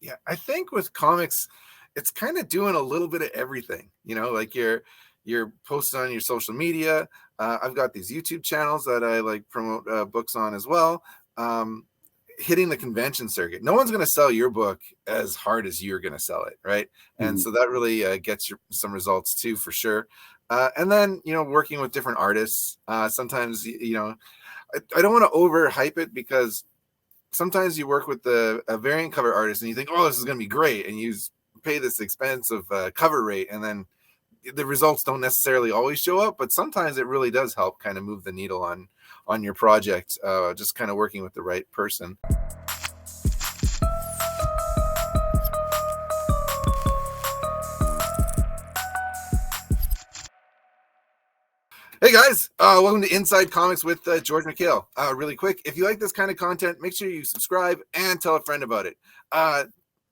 Yeah, I think with comics, it's kind of doing a little bit of everything. Like you're posting on your social media. I've got these YouTube channels that I like promote books on as well. Um, Hitting the convention circuit. No one's going to sell your book as hard as you're going to sell it, right? And so that really gets you some results too, for sure. And then working with different artists. Sometimes I don't want to overhype it, because sometimes you work with a variant cover artist and you think, oh, this is going to be great, and you pay this expensive cover rate, and then the results don't necessarily always show up, but sometimes it really does help kind of move the needle on your project, just kind of working with the right person. Hey guys, welcome to Inside Comics with George Michail. Really quick, if you like this kind of content, make sure you subscribe and tell a friend about it.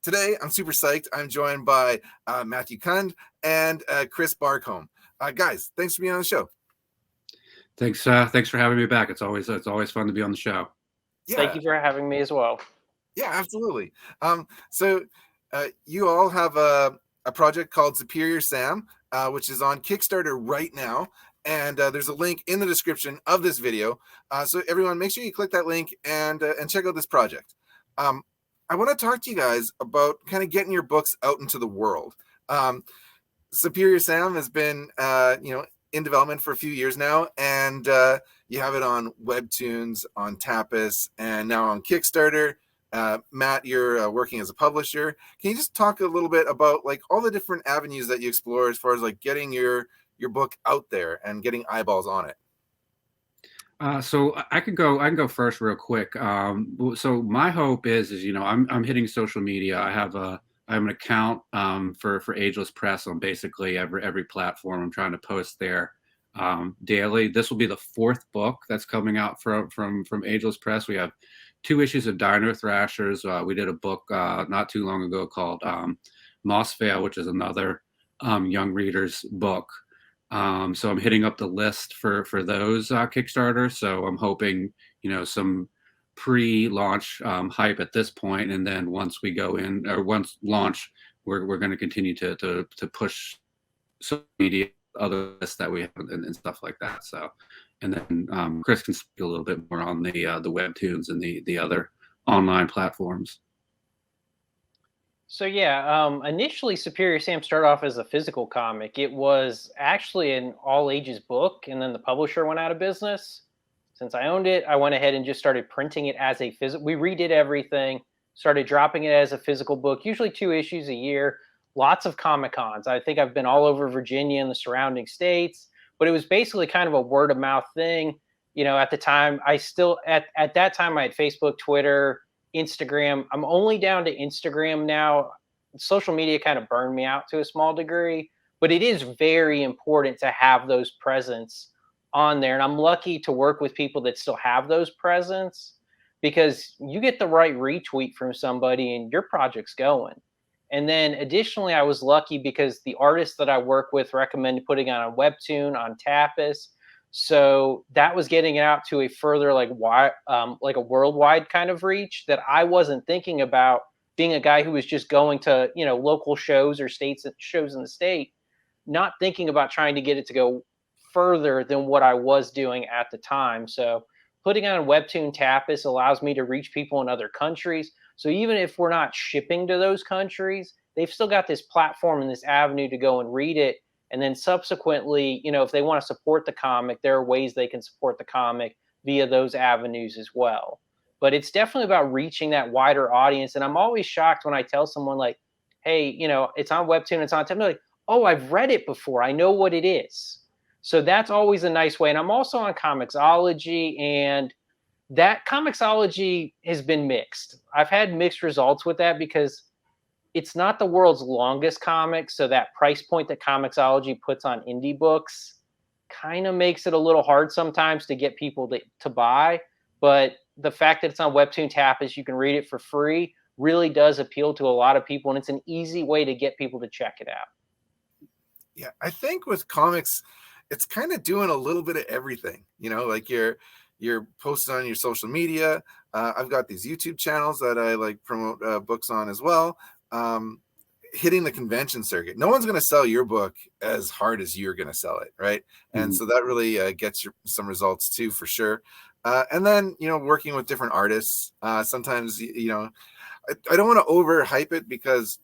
Today, I'm super psyched. I'm joined by Matthew Kund and Chris Barcomb. Guys, thanks for being on the show. Thanks for having me back. It's always fun to be on the show. Yeah. Thank you for having me as well. Yeah, absolutely. So you all have a project called Superior Sam, which is on Kickstarter right now. And there's a link in the description of this video. So everyone, make sure you click that link and check out this project. I want to talk to you guys about kind of getting your books out into the world. Superior Sam has been, in development for a few years now, and you have it on WebToons, on Tapas, and now on Kickstarter. Matt, you're working as a publisher. Can you just talk a little bit about like all the different avenues that you explore as far as like getting your book out there and getting eyeballs on it? So I can go first real quick. So my hope is I'm hitting social media. I have an account for Ageless Press on basically every platform. I'm trying to post there daily. This will be the fourth book that's coming out from Ageless Press. We have 2 issues of Dino Thrashers. We did a book not too long ago called Mossvale, which is another young readers book. So I'm hitting up the list for those Kickstarter. So I'm hoping, some pre-launch hype at this point, and then once we go in, or once launch, we're going to continue to push social media, other lists that we have, and stuff like that. So, and then Chris can speak a little bit more on the WebToons and the other online platforms. So yeah, initially Superior Sam started off as a physical comic. It was actually an all ages book, and then the publisher went out of business. Since I owned it, I went ahead and just started printing it as a physical. We redid everything, started dropping it as a physical book, usually 2 issues a year. Lots of Comic-Cons. I think I've been all over Virginia and the surrounding states, but it was basically kind of a word of mouth thing. At the time, at that time I had Facebook, Twitter, Instagram. I'm only down to Instagram now. Social media kind of burned me out to a small degree, but it is very important to have those presence on there. And I'm lucky to work with people that still have those presence, because you get the right retweet from somebody and your project's going. And then additionally, I was lucky because the artists that I work with recommended putting on a webtoon on Tapas. So that was getting it out to a further like a worldwide kind of reach that I wasn't thinking about, being a guy who was just going to, local shows or shows in the state, not thinking about trying to get it to go further than what I was doing at the time. So putting on a webtoon Tapas allows me to reach people in other countries. So even if we're not shipping to those countries, they've still got this platform and this avenue to go and read it. And then subsequently, if they want to support the comic, there are ways they can support the comic via those avenues as well. But it's definitely about reaching that wider audience. And I'm always shocked when I tell someone like, hey, it's on Webtoon, it's on Tapas. They're like, oh, I've read it before. I know what it is. So that's always a nice way. And I'm also on Comixology, and that Comixology has been mixed. I've had mixed results with that because it's not the world's longest comic, so that price point that Comixology puts on indie books kind of makes it a little hard sometimes to get people to buy. But the fact that it's on Webtoon Tapas, you can read it for free, really does appeal to a lot of people, and it's an easy way to get people to check it out. Yeah, I think with comics, it's kind of doing a little bit of everything. Like you're you're posting on your social media. I've got these YouTube channels that I like promote books on as well. Hitting the convention circuit. No one's going to sell your book as hard as you're going to sell it, right? And so that really gets you some results too, for sure. And then, working with different artists. Sometimes, I don't want to overhype it, because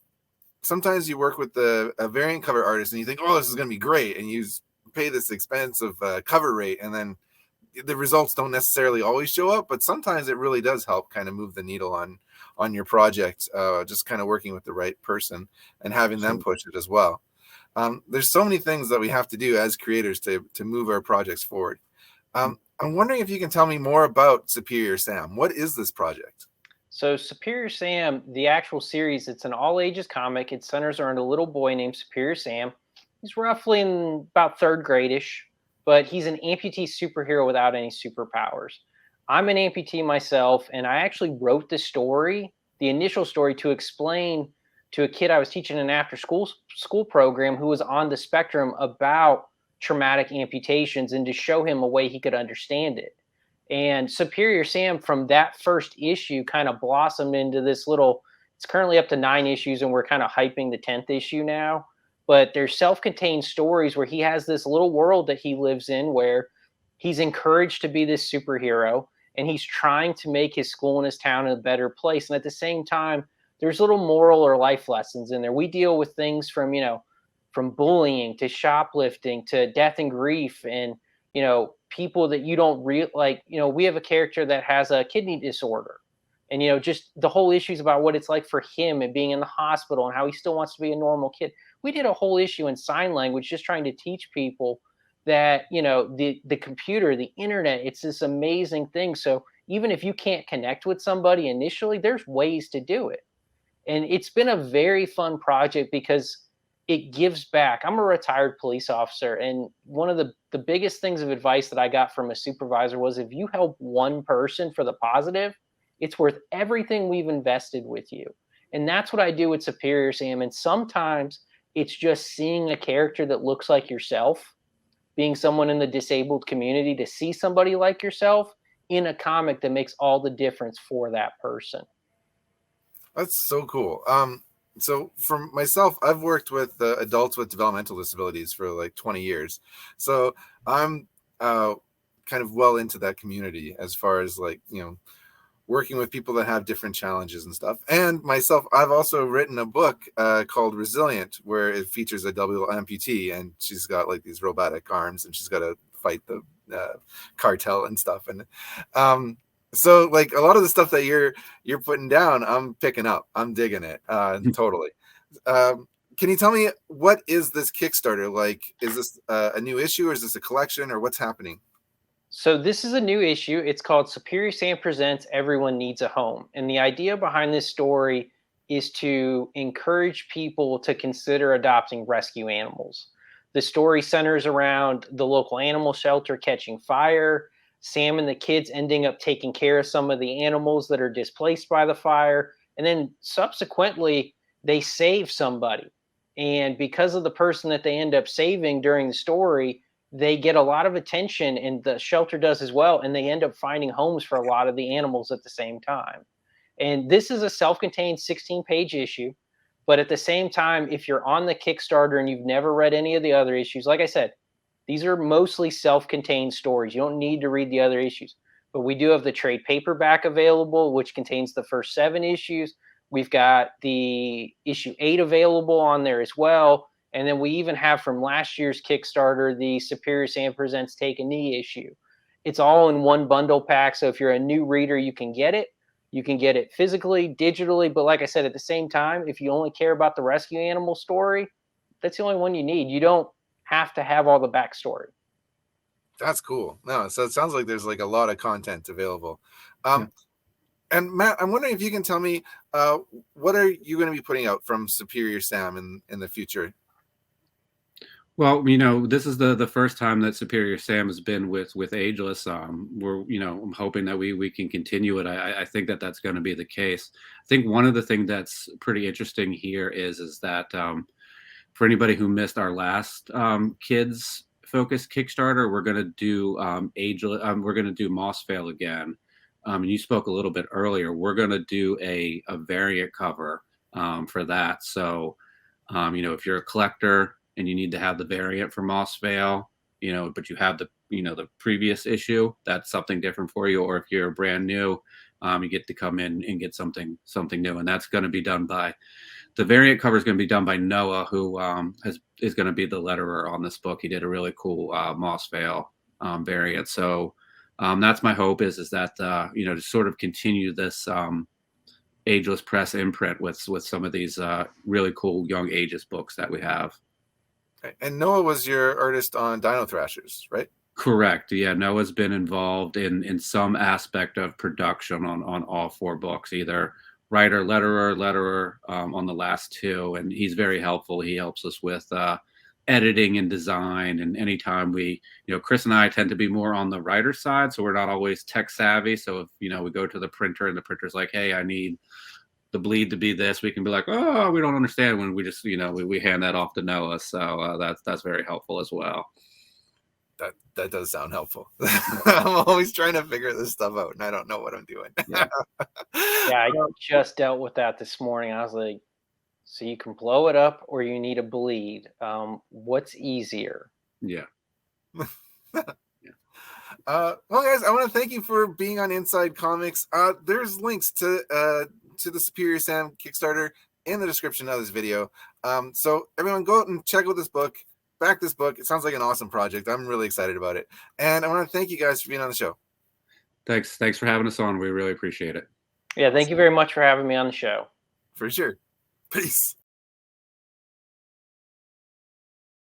sometimes you work with a variant cover artist and you think, oh, this is going to be great, and you pay this expensive cover rate, and then the results don't necessarily always show up, but sometimes it really does help kind of move the needle on your project, just kind of working with the right person and having them push it as well. There's so many things that we have to do as creators to move our projects forward. I'm wondering if you can tell me more about Superior Sam. What is this project? So Superior Sam, the actual series, it's an all ages comic. It centers around a little boy named Superior Sam. He's roughly in about third grade-ish, but he's an amputee superhero without any superpowers. I'm an amputee myself, and I actually wrote the story, the initial story, to explain to a kid I was teaching an after-school program who was on the spectrum about traumatic amputations, and to show him a way he could understand it. And Superior Sam, from that first issue, kind of blossomed into this little, it's currently up to 9 issues, and we're kind of hyping the 10th issue now. But they're self-contained stories where he has this little world that he lives in, where he's encouraged to be this superhero, and he's trying to make his school and his town a better place. And at the same time, there's little moral or life lessons in there. We deal with things from, from bullying to shoplifting to death and grief, and, people that you don't like. We have a character that has a kidney disorder, and, just the whole issues about what it's like for him and being in the hospital and how he still wants to be a normal kid. We did a whole issue in sign language, just trying to teach people that, the computer, the internet, it's this amazing thing. So even if you can't connect with somebody initially, there's ways to do it. And it's been a very fun project because it gives back. I'm a retired police officer, and one of the biggest things of advice that I got from a supervisor was, if you help one person for the positive, it's worth everything we've invested with you. And that's what I do with Superior Sam. And sometimes it's just seeing a character that looks like yourself, being someone in the disabled community, to see somebody like yourself in a comic that makes all the difference for that person. That's so cool. So for myself, I've worked with adults with developmental disabilities for like 20 years. So I'm kind of well into that community as far as like, working with people that have different challenges and stuff. And myself, I've also written a book called Resilient, where it features a double amputee, and she's got like these robotic arms, and she's got to fight the cartel and stuff. And so like a lot of the stuff that you're putting down, I'm picking up. I'm digging it totally. Can you tell me, what is this Kickstarter like? Is this a new issue, or is this a collection, or what's happening? So this is a new issue. It's called Superior Sam Presents Everyone Needs a Home. And the idea behind this story is to encourage people to consider adopting rescue animals. The story centers around the local animal shelter catching fire, Sam and the kids ending up taking care of some of the animals that are displaced by the fire, and then subsequently they save somebody. And because of the person that they end up saving during the story, they get a lot of attention, and the shelter does as well, and they end up finding homes for a lot of the animals at the same time. And this is a self-contained 16-page issue, but at the same time, if you're on the Kickstarter and you've never read any of the other issues, like I said, these are mostly self-contained stories. You don't need to read the other issues, but we do have the trade paperback available, which contains the first 7 issues. We've got the issue 8 available on there as well. And then we even have from last year's Kickstarter, the Superior Sam Presents Take a Knee issue. It's all in one bundle pack. So if you're a new reader, you can get it. You can get it physically, digitally. But like I said, at the same time, if you only care about the rescue animal story, that's the only one you need. You don't have to have all the backstory. That's cool. No, so it sounds like there's like a lot of content available. And Matt, I'm wondering if you can tell me, what are you going to be putting out from Superior Sam in the future? Well, this is the first time that Superior Sam has been with Ageless. We're, I'm hoping that we can continue it. I think that that's going to be the case. I think one of the things that's pretty interesting here is that for anybody who missed our last kids focused Kickstarter, we're going to do we're going to do Moss Fail again. And you spoke a little bit earlier. We're going to do a variant cover for that. So, if you're a collector and you need to have the variant for Moss Fail, but you have the the previous issue, that's something different for you. Or if you're brand new, you get to come in and get something new, and that's going to be done by. The variant cover is going to be done by Noah, who is going to be the letterer on this book. He did a really cool Moss Fail variant. So that's my hope is that to sort of continue this Ageless Press imprint with some of these really cool young ages books that we have. And Noah was your artist on Dino Thrashers, right? Correct. Yeah, Noah's been involved in some aspect of production on all 4 books, either writer, letterer on the last 2, and he's very helpful. He helps us with editing and design, and anytime we, Chris and I tend to be more on the writer side, so we're not always tech savvy. So if we go to the printer and the printer's like, hey, I need the bleed to be this, we can be like, oh, we don't understand, when we just we hand that off to Noah. So that's very helpful as well. That does sound helpful. I'm always trying to figure this stuff out, and I don't know what I'm doing. Yeah, I just dealt with that this morning. I was like, so you can blow it up or you need a bleed. What's easier? Yeah. Well, guys, I want to thank you for being on Inside Comics. There's links to the Superior Sam Kickstarter in the description of this video. So everyone go out and check out this book. Back this book. It sounds like an awesome project. I'm really excited about it. And I want to thank you guys for being on the show. Thanks for having us on. We really appreciate it. Yeah, thank you very much for having me on the show. For sure. Peace.